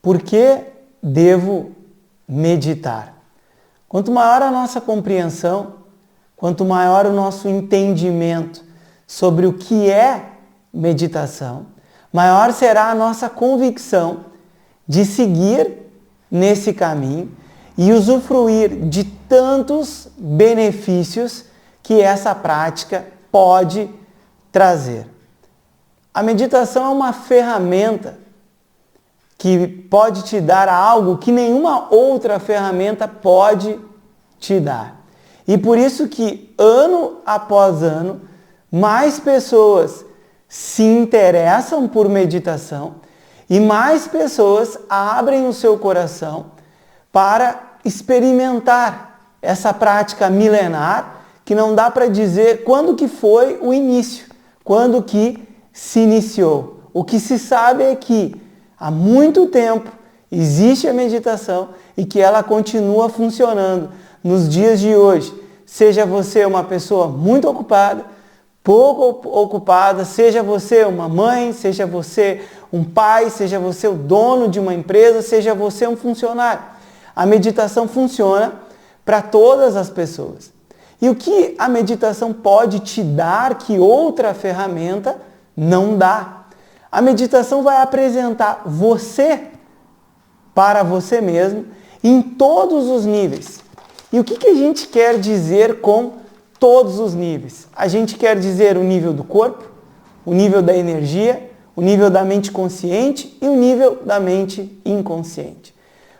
Por que devo meditar? Quanto maior a nossa compreensão, quanto maior o nosso entendimento sobre o que é meditação, maior será a nossa convicção de seguir nesse caminho e usufruir de tantos benefícios que essa prática pode trazer. A meditação é uma ferramenta que pode te dar algo que nenhuma outra ferramenta pode te dar. E por isso que ano após ano, mais pessoas se interessam por meditação e mais pessoas abrem o seu coração para experimentar essa prática milenar que não dá para dizer quando que foi o início, quando que se iniciou. O que se sabe é que há muito tempo existe a meditação e que ela continua funcionando nos dias de hoje. Seja você uma pessoa muito ocupada, pouco ocupada, seja você uma mãe, seja você um pai, seja você o dono de uma empresa, seja você um funcionário. A meditação funciona para todas as pessoas. E o que a meditação pode te dar que outra ferramenta não dá? A meditação vai apresentar você para você mesmo em todos os níveis. E o que a gente quer dizer com todos os níveis? A gente quer dizer o nível do corpo, o nível da energia, o nível da mente consciente e o nível da mente inconsciente.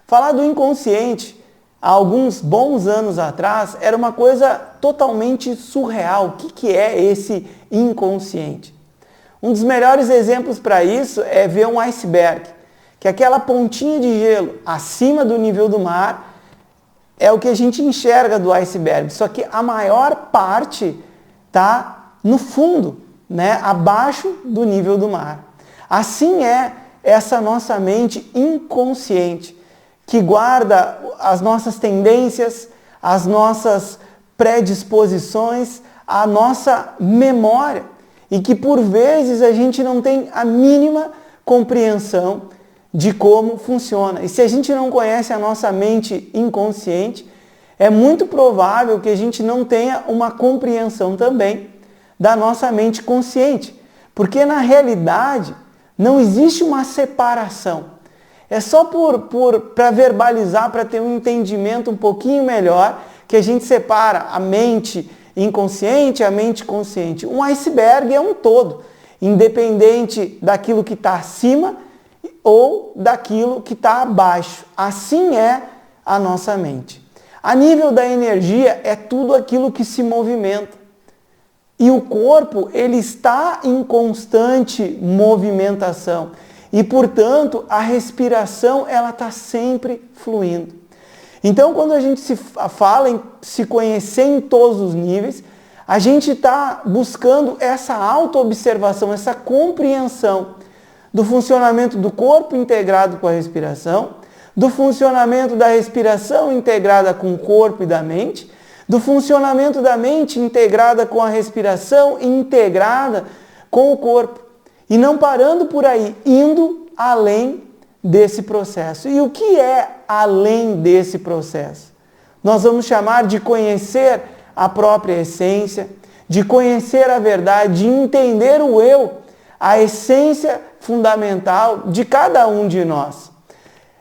Falar do inconsciente, há alguns bons anos atrás, era uma coisa totalmente surreal. O que é esse inconsciente? Um dos melhores exemplos para isso é ver um iceberg, que é aquela pontinha de gelo acima do nível do mar é o que a gente enxerga do iceberg, só que a maior parte está no fundo, né, abaixo do nível do mar. Assim é essa nossa mente inconsciente, que guarda as nossas tendências, as nossas predisposições, a nossa memória, e que por vezes a gente não tem a mínima compreensão de como funciona. E se a gente não conhece a nossa mente inconsciente, é muito provável que a gente não tenha uma compreensão também da nossa mente consciente, porque na realidade não existe uma separação. É só para verbalizar, para ter um entendimento um pouquinho melhor, que a gente separa a mente inconsciente e a mente consciente. Um iceberg é um todo, independente daquilo que está acima ou daquilo que está abaixo. Assim é a nossa mente. A nível da energia é tudo aquilo que se movimenta. E o corpo, ele está em constante movimentação. E, portanto, a respiração, ela está sempre fluindo. Então, quando a gente se fala em se conhecer em todos os níveis, a gente está buscando essa autoobservação, essa compreensão do funcionamento do corpo integrado com a respiração, do funcionamento da respiração integrada com o corpo e da mente, do funcionamento da mente integrada com a respiração e integrada com o corpo. E não parando por aí, indo além desse processo. E o que é além desse processo? Nós vamos chamar de conhecer a própria essência, de conhecer a verdade, de entender o eu, a essência fundamental de cada um de nós.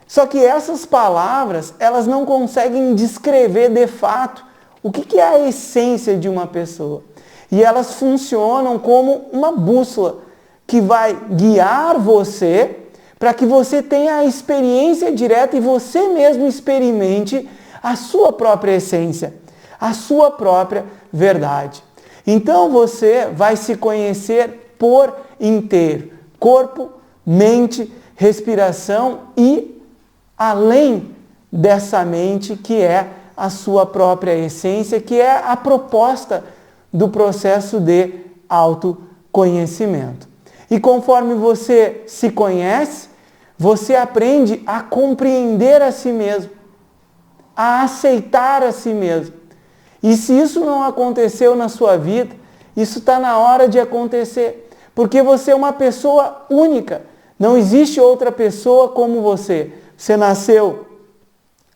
Só que essas palavras, elas não conseguem descrever de fato o que é a essência de uma pessoa. E elas funcionam como uma bússola que vai guiar você para que você tenha a experiência direta e você mesmo experimente a sua própria essência, a sua própria verdade. Então você vai se conhecer por inteiro, corpo, mente, respiração e além dessa mente que é a sua própria essência, que é a proposta do processo de autoconhecimento. E conforme você se conhece, você aprende a compreender a si mesmo, a aceitar a si mesmo. E se isso não aconteceu na sua vida, isso está na hora de acontecer, porque você é uma pessoa única, Não existe outra pessoa como você. Você nasceu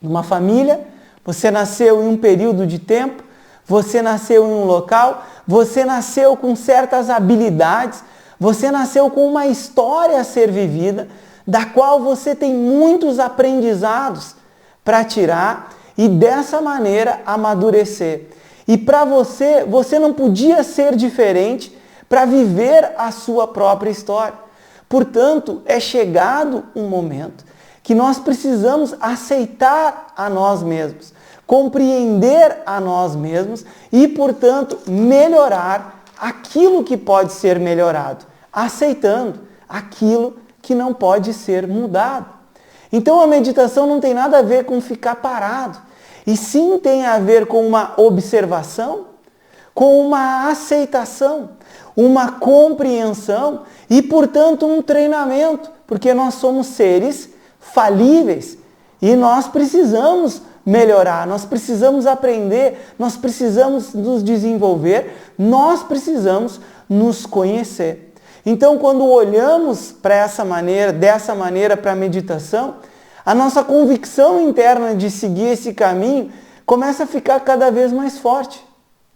numa família, você nasceu em um período de tempo, você nasceu em um local, você nasceu com certas habilidades, você nasceu com uma história a ser vivida, da qual você tem muitos aprendizados para tirar e dessa maneira amadurecer. E para você, você não podia ser diferente para viver a sua própria história. Portanto, é chegado um momento que nós precisamos aceitar a nós mesmos, compreender a nós mesmos e, portanto, melhorar aquilo que pode ser melhorado, aceitando aquilo que não pode ser mudado. Então a meditação não tem nada a ver com ficar parado, e sim tem a ver com uma observação, com uma aceitação, uma compreensão e, portanto, um treinamento, porque nós somos seres falíveis e nós precisamos melhorar, nós precisamos aprender, nós precisamos nos desenvolver, nós precisamos nos conhecer. Então, quando olhamos para essa maneira, dessa maneira para a meditação, a nossa convicção interna de seguir esse caminho começa a ficar cada vez mais forte.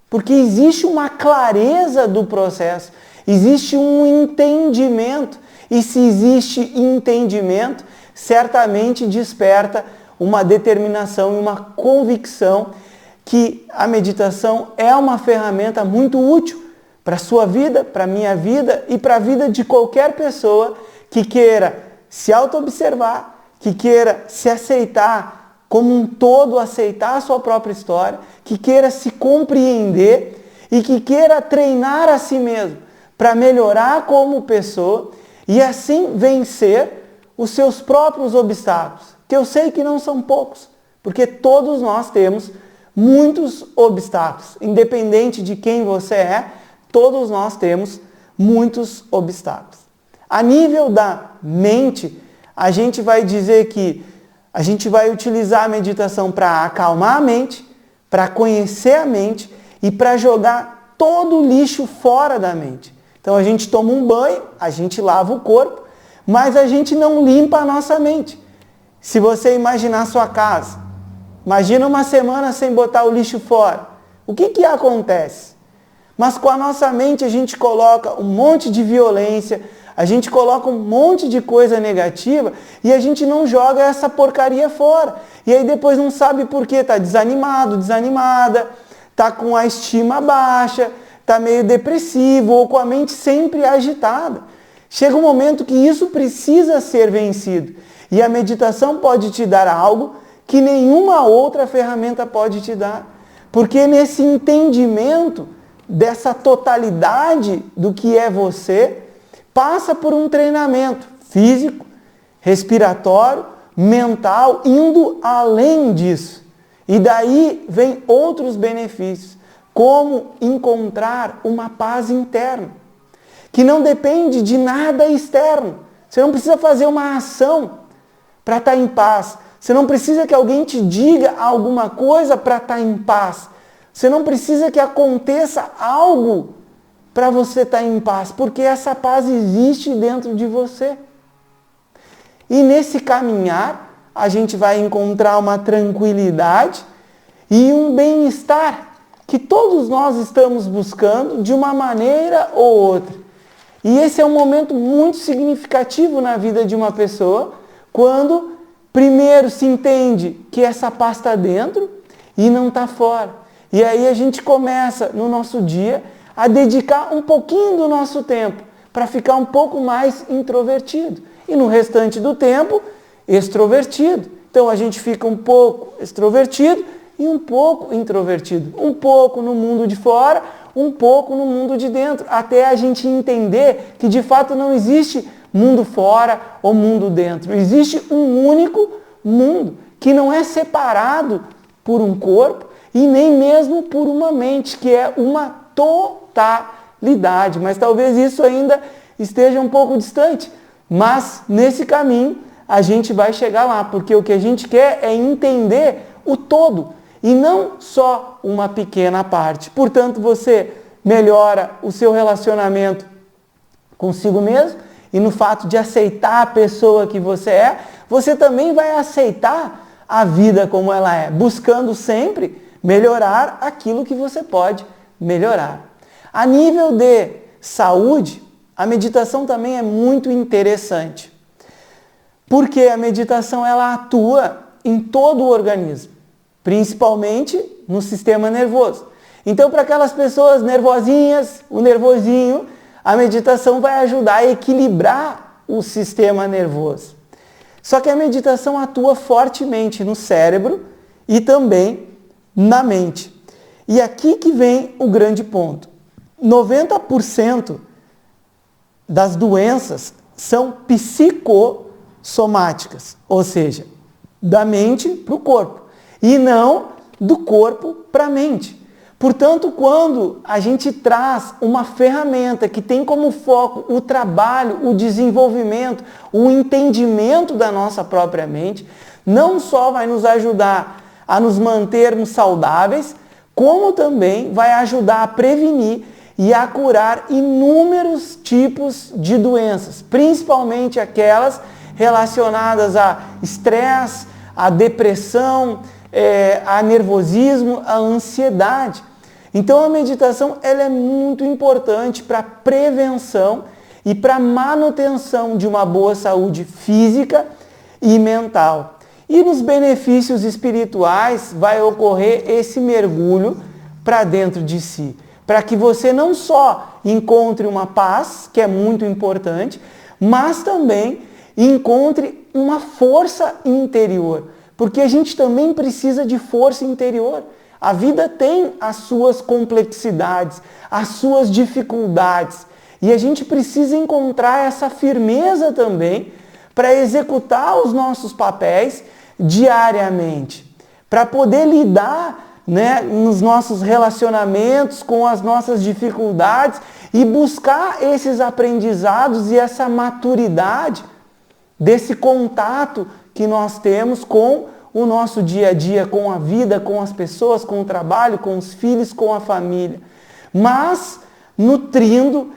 Porque existe uma clareza do processo, existe um entendimento. E se existe entendimento, certamente desperta uma determinação e uma convicção que a meditação é uma ferramenta muito útil para a sua vida, para a minha vida e para a vida de qualquer pessoa que queira se auto-observar, que queira se aceitar como um todo, aceitar a sua própria história, que queira se compreender e que queira treinar a si mesmo para melhorar como pessoa e assim vencer os seus próprios obstáculos, que eu sei que não são poucos, porque todos nós temos muitos obstáculos, independente de quem você é, todos nós temos muitos obstáculos. A nível da mente, a gente vai dizer que a gente vai utilizar a meditação para acalmar a mente, para conhecer a mente e para jogar todo o lixo fora da mente. Então a gente toma um banho, a gente lava o corpo, mas a gente não limpa a nossa mente. Se você imaginar a sua casa, imagina uma semana sem botar o lixo fora. O que acontece? Mas com a nossa mente a gente coloca um monte de violência, a gente coloca um monte de coisa negativa e a gente não joga essa porcaria fora. E aí depois não sabe por quê, está desanimado, desanimada, está com a estima baixa, está meio depressivo ou com a mente sempre agitada. Chega um momento que isso precisa ser vencido. E a meditação pode te dar algo que nenhuma outra ferramenta pode te dar. Porque nesse entendimento dessa totalidade do que é você, passa por um treinamento físico, respiratório, mental, indo além disso. E daí vem outros benefícios, como encontrar uma paz interna, que não depende de nada externo. Você não precisa fazer uma ação para estar em paz. Você não precisa que alguém te diga alguma coisa para estar em paz. Você não precisa que aconteça algo para você estar em paz, porque essa paz existe dentro de você. E nesse caminhar, a gente vai encontrar uma tranquilidade e um bem-estar que todos nós estamos buscando de uma maneira ou outra. E esse é um momento muito significativo na vida de uma pessoa, quando primeiro se entende que essa paz está dentro e não está fora. E aí a gente começa no nosso dia a dedicar um pouquinho do nosso tempo para ficar um pouco mais introvertido. E no restante do tempo, extrovertido. Então a gente fica um pouco extrovertido e um pouco introvertido. Um pouco no mundo de fora, um pouco no mundo de dentro. Até a gente entender que de fato não existe mundo fora ou mundo dentro. Existe um único mundo que não é separado por um corpo e nem mesmo por uma mente, que é uma totalidade. Mas talvez isso ainda esteja um pouco distante. Mas nesse caminho a gente vai chegar lá, porque o que a gente quer é entender o todo e não só uma pequena parte. Portanto, você melhora o seu relacionamento consigo mesmo e no fato de aceitar a pessoa que você é, você também vai aceitar a vida como ela é, buscando sempre melhorar aquilo que você pode melhorar. A nível de saúde, a meditação também é muito interessante, porque a meditação ela atua em todo o organismo, principalmente no sistema nervoso. Então, para aquelas pessoas nervosinhas, o nervosinho, a meditação vai ajudar a equilibrar o sistema nervoso. Só que a meditação atua fortemente no cérebro e também na mente. E aqui que vem o grande ponto. 90% das doenças são psicossomáticas, ou seja, da mente para o corpo, e não do corpo para a mente. Portanto, quando a gente traz uma ferramenta que tem como foco o trabalho, o desenvolvimento, o entendimento da nossa própria mente, não só vai nos ajudar a nos mantermos saudáveis, como também vai ajudar a prevenir e a curar inúmeros tipos de doenças, principalmente aquelas relacionadas a estresse, a depressão, a nervosismo, a ansiedade. Então a meditação ela é muito importante para a prevenção e para a manutenção de uma boa saúde física e mental. E nos benefícios espirituais vai ocorrer esse mergulho para dentro de si, para que você não só encontre uma paz, que é muito importante, mas também encontre uma força interior, porque a gente também precisa de força interior. A vida tem as suas complexidades, as suas dificuldades, e a gente precisa encontrar essa firmeza também para executar os nossos papéis diariamente, para poder lidar, nos nossos relacionamentos com as nossas dificuldades e buscar esses aprendizados e essa maturidade desse contato que nós temos com o nosso dia a dia, com a vida, com as pessoas, com o trabalho, com os filhos, com a família, mas nutrindo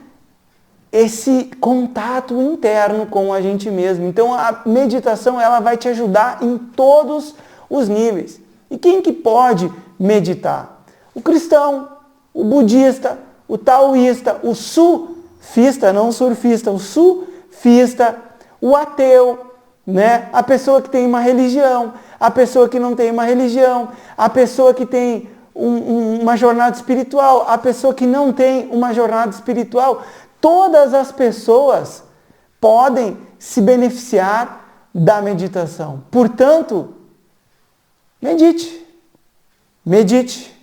esse contato interno com a gente mesmo. Então a meditação ela vai te ajudar em todos os níveis. E quem que pode meditar? O cristão, o budista, o taoísta, o sufista, não o surfista, o sufista, o ateu, a pessoa que tem uma religião, a pessoa que não tem uma religião, a pessoa que tem uma jornada espiritual, a pessoa que não tem uma jornada espiritual. Todas as pessoas podem se beneficiar da meditação. Portanto, medite. Medite.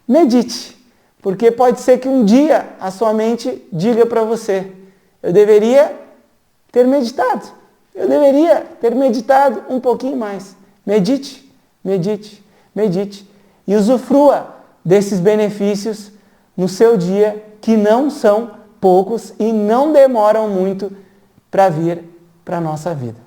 Medite. Porque pode ser que um dia a sua mente diga para você: eu deveria ter meditado. Eu deveria ter meditado um pouquinho mais. Medite, medite, medite. E usufrua desses benefícios no seu dia, que não são poucos e não demoram muito para vir para a nossa vida.